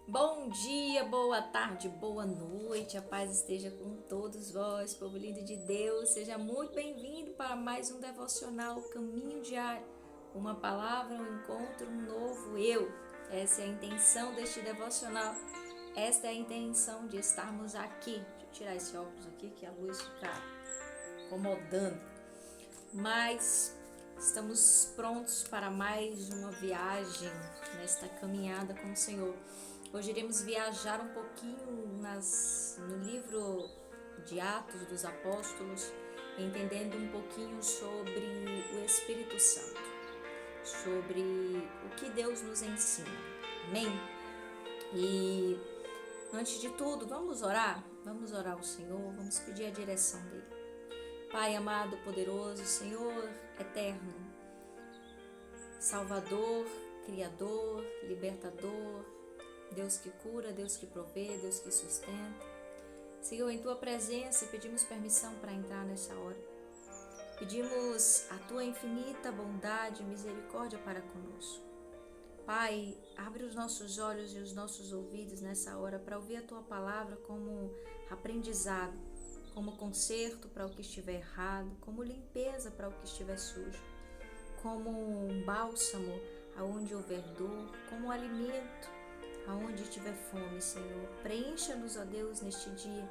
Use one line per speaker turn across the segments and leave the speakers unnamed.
Bom dia, boa tarde, boa noite, a paz esteja com todos vós, povo lindo de Deus, seja muito bem-vindo para mais um devocional Caminho Diário, uma palavra, um encontro, um novo eu. Essa é a intenção deste devocional, esta é a intenção de estarmos aqui. Deixa eu tirar esse óculos aqui que a luz fica incomodando, mas estamos prontos para mais uma viagem nesta caminhada com o Senhor. Hoje iremos viajar um pouquinho no livro de Atos dos Apóstolos, entendendo um pouquinho sobre o Espírito Santo, sobre o que Deus nos ensina. Amém? E antes de tudo, vamos orar ao Senhor, vamos pedir a direção dele. Pai amado, poderoso, Senhor eterno, Salvador, Criador, Libertador, Deus que cura, Deus que provê, Deus que sustenta. Senhor, em Tua presença, pedimos permissão para entrar nessa hora. Pedimos a Tua infinita bondade e misericórdia para conosco. Pai, abre os nossos olhos e os nossos ouvidos nessa hora para ouvir a Tua palavra como aprendizado, como conserto para o que estiver errado, como limpeza para o que estiver sujo, como um bálsamo aonde houver dor, como um alimento aonde tiver fome, Senhor. Preencha-nos, ó Deus, neste dia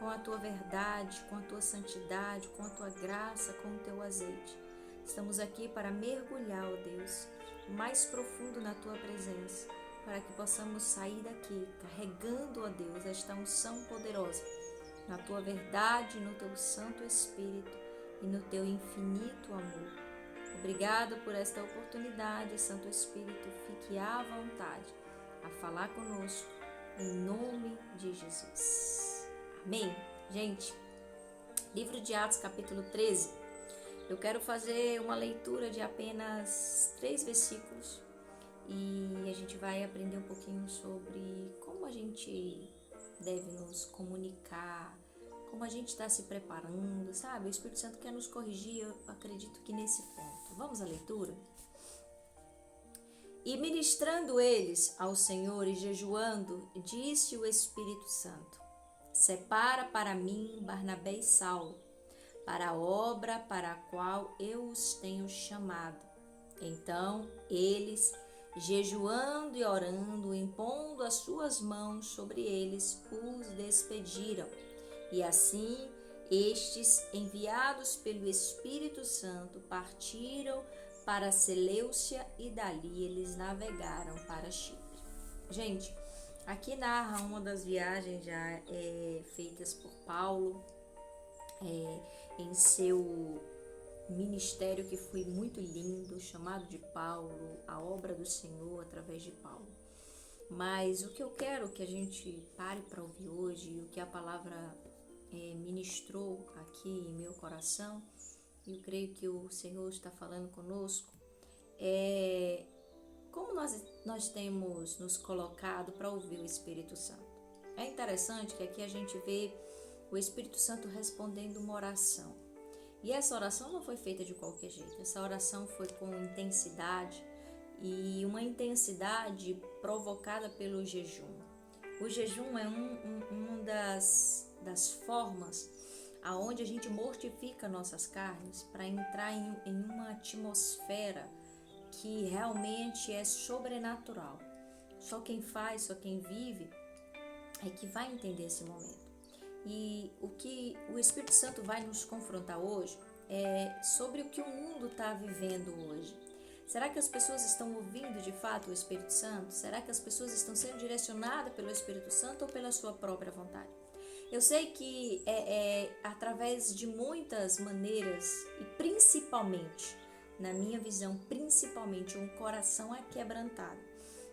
com a Tua verdade, com a Tua santidade, com a Tua graça, com o Teu azeite. Estamos aqui para mergulhar, ó Deus, mais profundo na Tua presença, para que possamos sair daqui carregando, ó Deus, esta unção poderosa na Tua verdade, no Teu Santo Espírito e no Teu infinito amor. Obrigada por esta oportunidade, Santo Espírito, fique à vontade a falar conosco, em nome de Jesus. Amém? Gente, livro de Atos, capítulo 13, eu quero fazer uma leitura de apenas 3 versículos e a gente vai aprender um pouquinho sobre como a gente deve nos comunicar, como a gente está se preparando, sabe? O Espírito Santo quer nos corrigir, eu acredito que nesse ponto. Vamos à leitura? E ministrando eles ao Senhor e jejuando, disse o Espírito Santo: separa para mim Barnabé e Saulo, para a obra para a qual eu os tenho chamado. Então eles, jejuando e orando, impondo as suas mãos sobre eles, os despediram. E assim estes, enviados pelo Espírito Santo, partiram para Seleucia e dali eles navegaram para Chipre. Gente, aqui narra uma das viagens já feitas por Paulo em seu ministério, que foi muito lindo, chamado de Paulo, a obra do Senhor através de Paulo. Mas o que eu quero que a gente pare para ouvir hoje, o que a palavra ministrou aqui em meu coração, e eu creio que o Senhor está falando conosco, como nós temos nos colocado para ouvir o Espírito Santo. É interessante que aqui a gente vê o Espírito Santo respondendo uma oração. E essa oração não foi feita de qualquer jeito. Essa oração foi com intensidade, e uma intensidade provocada pelo jejum. O jejum é uma das formas aonde a gente mortifica nossas carnes para entrar em uma atmosfera que realmente é sobrenatural. Só quem faz, só quem vive é que vai entender esse momento. E o que o Espírito Santo vai nos confrontar hoje é sobre o que o mundo está vivendo hoje. Será que as pessoas estão ouvindo de fato o Espírito Santo? Será que as pessoas estão sendo direcionadas pelo Espírito Santo ou pela sua própria vontade? Eu sei que através de muitas maneiras, e principalmente, na minha visão, principalmente um coração aquebrantado,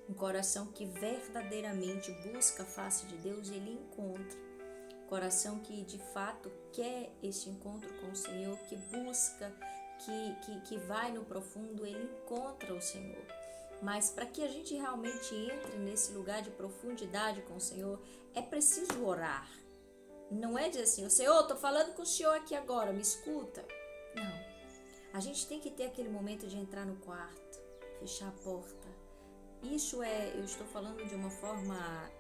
um coração que verdadeiramente busca a face de Deus e ele encontra. Coração que de fato quer esse encontro com o Senhor, que busca, que vai no profundo, ele encontra o Senhor. Mas para que a gente realmente entre nesse lugar de profundidade com o Senhor, é preciso orar. Não é dizer assim, Senhor, estou falando com o Senhor aqui agora, me escuta. Não. A gente tem que ter aquele momento de entrar no quarto, fechar a porta, eu estou falando de uma forma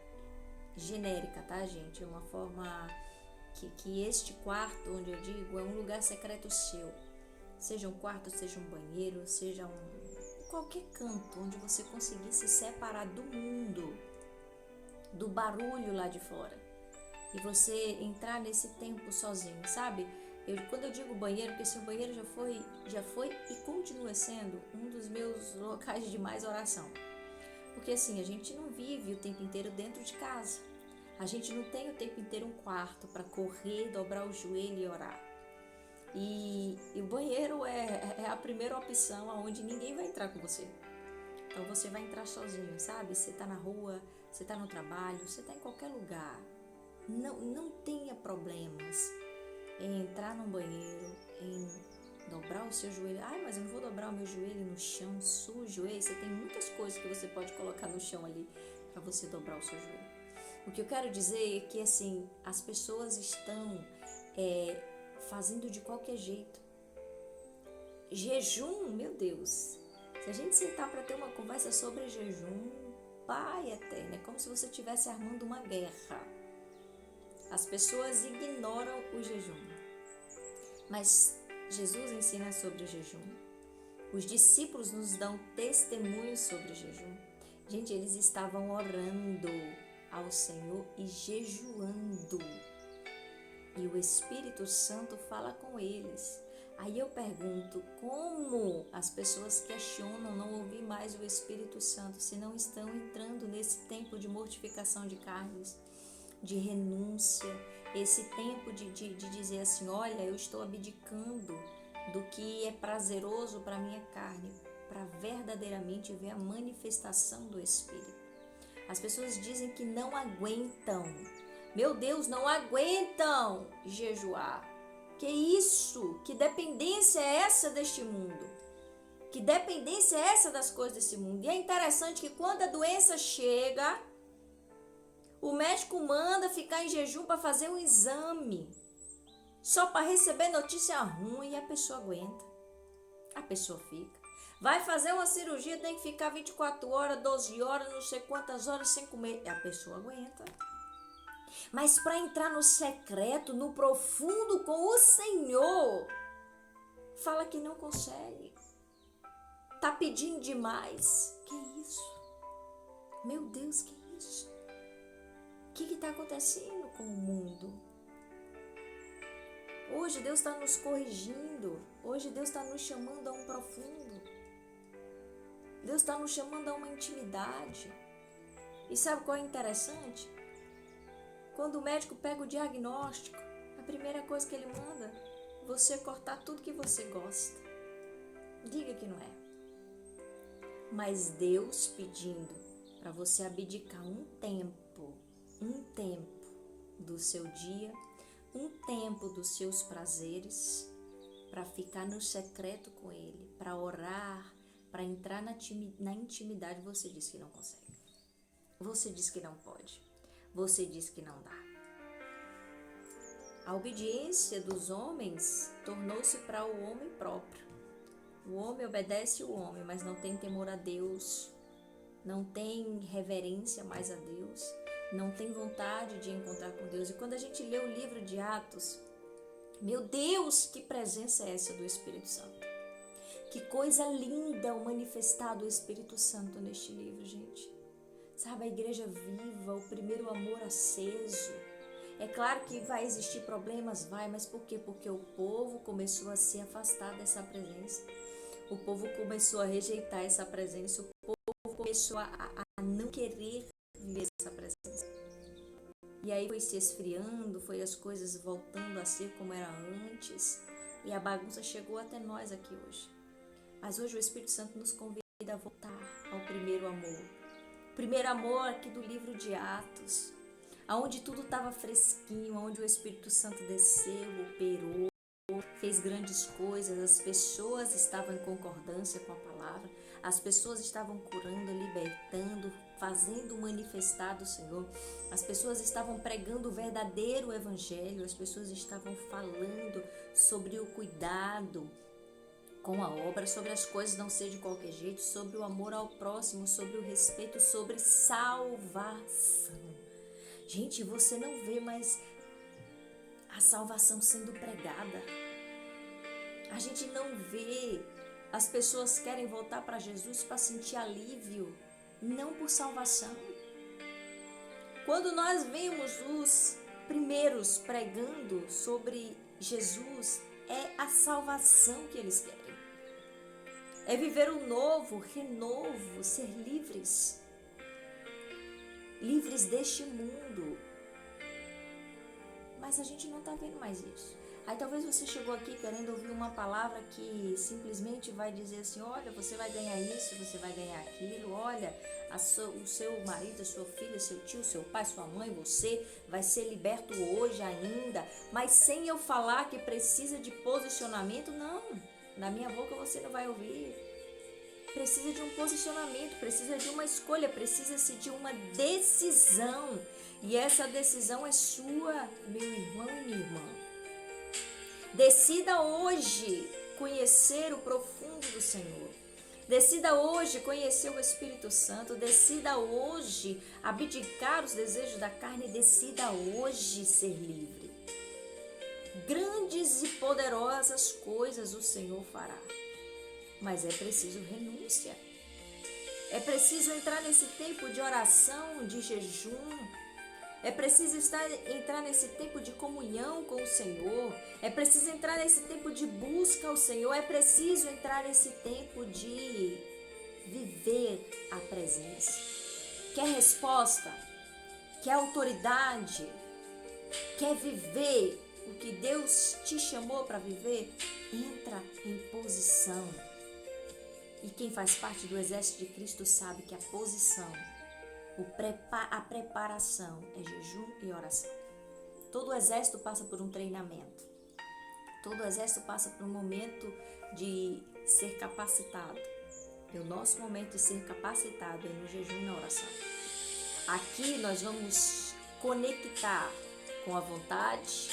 genérica, tá, gente? É uma forma que este quarto, onde eu digo, é um lugar secreto seu. Seja um quarto, seja um banheiro, seja qualquer canto onde você conseguir se separar do mundo, do barulho lá de fora. E você entrar nesse tempo sozinho, sabe? Quando eu digo banheiro, porque esse banheiro já foi e continua sendo um dos meus locais de mais oração. Porque assim, a gente não vive o tempo inteiro dentro de casa. A gente não tem o tempo inteiro um quarto para correr, dobrar o joelho e orar. E o banheiro é a primeira opção aonde ninguém vai entrar com você. Então você vai entrar sozinho, sabe? Você tá na rua, você tá no trabalho, você tá em qualquer lugar. Não tenha problemas em entrar num banheiro, em dobrar o seu joelho. Ai, mas eu não vou dobrar o meu joelho no chão sujo. Ei, você tem muitas coisas que você pode colocar no chão ali para você dobrar o seu joelho. O que eu quero dizer é que assim, as pessoas estão fazendo de qualquer jeito. Jejum, meu Deus. Se a gente sentar para ter uma conversa sobre jejum, pai eterno, é como se você estivesse armando uma guerra. As pessoas ignoram o jejum. Mas Jesus ensina sobre o jejum. Os discípulos nos dão testemunho sobre o jejum. Gente, eles estavam orando ao Senhor e jejuando. E o Espírito Santo fala com eles. Aí eu pergunto, como as pessoas questionam não ouvir mais o Espírito Santo se não estão entrando nesse tempo de mortificação de carnes, de renúncia, esse tempo de dizer assim, olha, eu estou abdicando do que é prazeroso para a minha carne, para verdadeiramente ver a manifestação do Espírito. As pessoas dizem que não aguentam, meu Deus, não aguentam jejuar. Que isso? Que dependência é essa deste mundo? Que dependência é essa das coisas desse mundo? E é interessante que quando a doença chega, o médico manda ficar em jejum para fazer um exame, só para receber notícia ruim, e a pessoa aguenta. A pessoa fica. Vai fazer uma cirurgia, tem que ficar 24 horas, 12 horas, não sei quantas horas sem comer. E a pessoa aguenta. Mas para entrar no secreto, no profundo com o Senhor, fala que não consegue. Tá pedindo demais. Que isso? Meu Deus, que isso? O que está acontecendo com o mundo? Hoje Deus está nos corrigindo. Hoje Deus está nos chamando a um profundo. Deus está nos chamando a uma intimidade. E sabe qual é interessante? Quando o médico pega o diagnóstico, a primeira coisa que ele manda é você cortar tudo que você gosta. Diga que não é. Mas Deus pedindo para você abdicar um tempo do seu dia, um tempo dos seus prazeres, para ficar no secreto com Ele, para orar, para entrar na intimidade, você diz que não consegue. Você diz que não pode. Você diz que não dá. A obediência dos homens tornou-se para o homem próprio. O homem obedece o homem, mas não tem temor a Deus, não tem reverência mais a Deus, não tem vontade de encontrar com Deus. E quando a gente lê o livro de Atos, meu Deus, que presença é essa do Espírito Santo? Que coisa linda o manifestar do Espírito Santo neste livro, gente. Sabe, a igreja viva, o primeiro amor aceso. É claro que vai existir problemas, mas por quê? Porque o povo começou a se afastar dessa presença. O povo começou a rejeitar essa presença. O povo começou a não querer viver essa presença. E aí foi se esfriando, foi as coisas voltando a ser como era antes. E a bagunça chegou até nós aqui hoje. Mas hoje o Espírito Santo nos convida a voltar ao primeiro amor. Primeiro amor aqui do livro de Atos, onde tudo estava fresquinho, onde o Espírito Santo desceu, operou, fez grandes coisas, as pessoas estavam em concordância com a palavra, as pessoas estavam curando, libertando, fazendo manifestar do Senhor, as pessoas estavam pregando o verdadeiro evangelho, as pessoas estavam falando sobre o cuidado com a obra, sobre as coisas não ser de qualquer jeito, sobre o amor ao próximo, sobre o respeito, sobre salvação. Gente, você não vê mais a salvação sendo pregada. A gente não vê. As pessoas querem voltar para Jesus para sentir alívio, não por salvação. Quando nós vemos os primeiros pregando sobre Jesus, é a salvação que eles querem. É viver o novo, renovo, ser livres. Livres deste mundo. Mas a gente não está vendo mais isso. Aí talvez você chegou aqui querendo ouvir uma palavra que simplesmente vai dizer assim, olha, você vai ganhar isso, você vai ganhar aquilo, olha, o seu marido, a sua filha, seu tio, seu pai, sua mãe, você vai ser liberto hoje ainda, mas sem eu falar que precisa de posicionamento, não, na minha boca você não vai ouvir. Precisa de um posicionamento, precisa de uma escolha, precisa-se de uma decisão, e essa decisão é sua, meu irmão e minha irmã. Decida hoje conhecer o profundo do Senhor. Decida hoje conhecer o Espírito Santo. Decida hoje abdicar os desejos da carne. Decida hoje ser livre. Grandes e poderosas coisas o Senhor fará. Mas é preciso renúncia. É preciso entrar nesse tempo de oração, de jejum. É preciso entrar nesse tempo de comunhão com o Senhor. É preciso entrar nesse tempo de busca ao Senhor. É preciso entrar nesse tempo de viver a presença. Quer resposta? Quer autoridade? Quer viver o que Deus te chamou para viver? Entra em posição. E quem faz parte do exército de Cristo sabe que a posição, a preparação é jejum e oração. Todo exército passa por um treinamento. Todo exército passa por um momento de ser capacitado. E o nosso momento de ser capacitado é no jejum e na oração. Aqui nós vamos conectar com a vontade,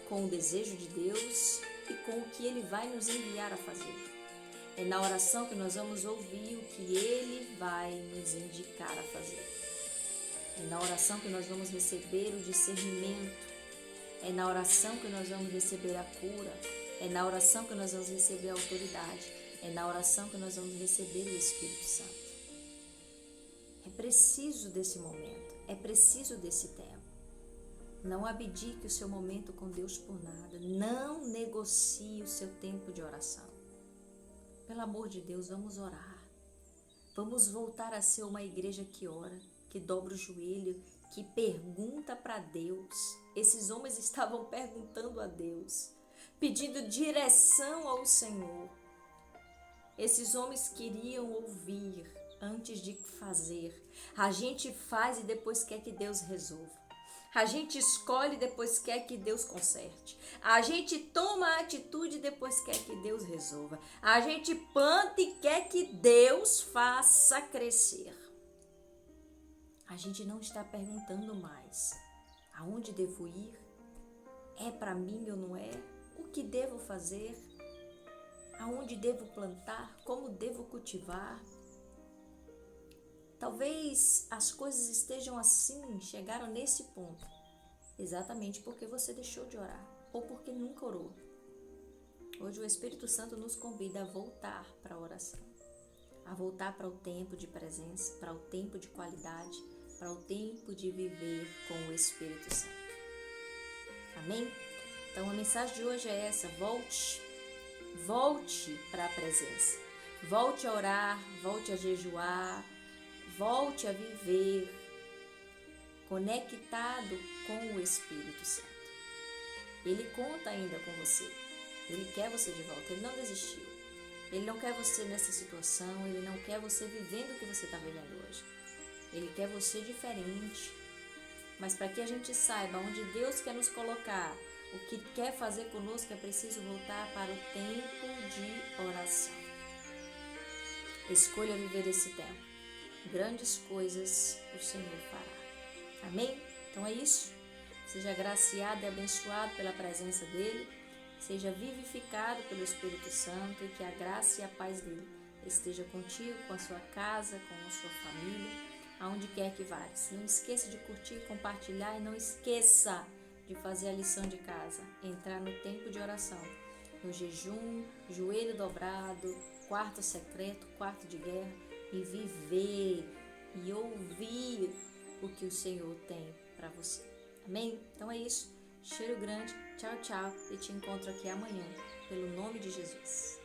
com o desejo de Deus e com o que Ele vai nos enviar a fazer. É na oração que nós vamos ouvir o que Ele vai nos indicar a fazer. É na oração que nós vamos receber o discernimento. É na oração que nós vamos receber a cura. É na oração que nós vamos receber a autoridade. É na oração que nós vamos receber o Espírito Santo. É preciso desse momento. É preciso desse tempo. Não abdique o seu momento com Deus por nada. Não negocie o seu tempo de oração. Pelo amor de Deus, vamos orar. Vamos voltar a ser uma igreja que ora, que dobra o joelho, que pergunta para Deus. Esses homens estavam perguntando a Deus, pedindo direção ao Senhor. Esses homens queriam ouvir antes de fazer. A gente faz e depois quer que Deus resolva. A gente escolhe e depois quer que Deus conserte. A gente toma a atitude e depois quer que Deus resolva. A gente planta e quer que Deus faça crescer. A gente não está perguntando mais aonde devo ir, é para mim ou não é, o que devo fazer, aonde devo plantar, como devo cultivar. Talvez as coisas estejam assim, chegaram nesse ponto, exatamente porque você deixou de orar ou porque nunca orou. Hoje o Espírito Santo nos convida a voltar para a oração, a voltar para o tempo de presença, para o tempo de qualidade, para o tempo de viver com o Espírito Santo. Amém? Então a mensagem de hoje é essa: volte para a presença, volte a orar, volte a jejuar, volte a viver conectado com o Espírito Santo. Ele conta ainda com você. Ele quer você de volta. Ele não desistiu. Ele não quer você nessa situação. Ele não quer você vivendo o que você está vivendo hoje. Ele quer você diferente. Mas para que a gente saiba onde Deus quer nos colocar, o que quer fazer conosco, é preciso voltar para o tempo de oração. Escolha viver esse tempo. Grandes coisas o Senhor fará. Amém? Então é isso. Seja agraciado e abençoado pela presença dEle. seja vivificado pelo Espírito Santo e que a graça e a paz dele esteja contigo, com a sua casa, com a sua família, aonde quer que vás. Não esqueça de curtir, compartilhar e não esqueça de fazer a lição de casa, entrar no tempo de oração, no jejum, joelho dobrado, quarto secreto, quarto de guerra e viver e ouvir o que o Senhor tem para você. Amém? Então é isso. Cheiro grande. Tchau, tchau. E te encontro aqui amanhã, pelo nome de Jesus.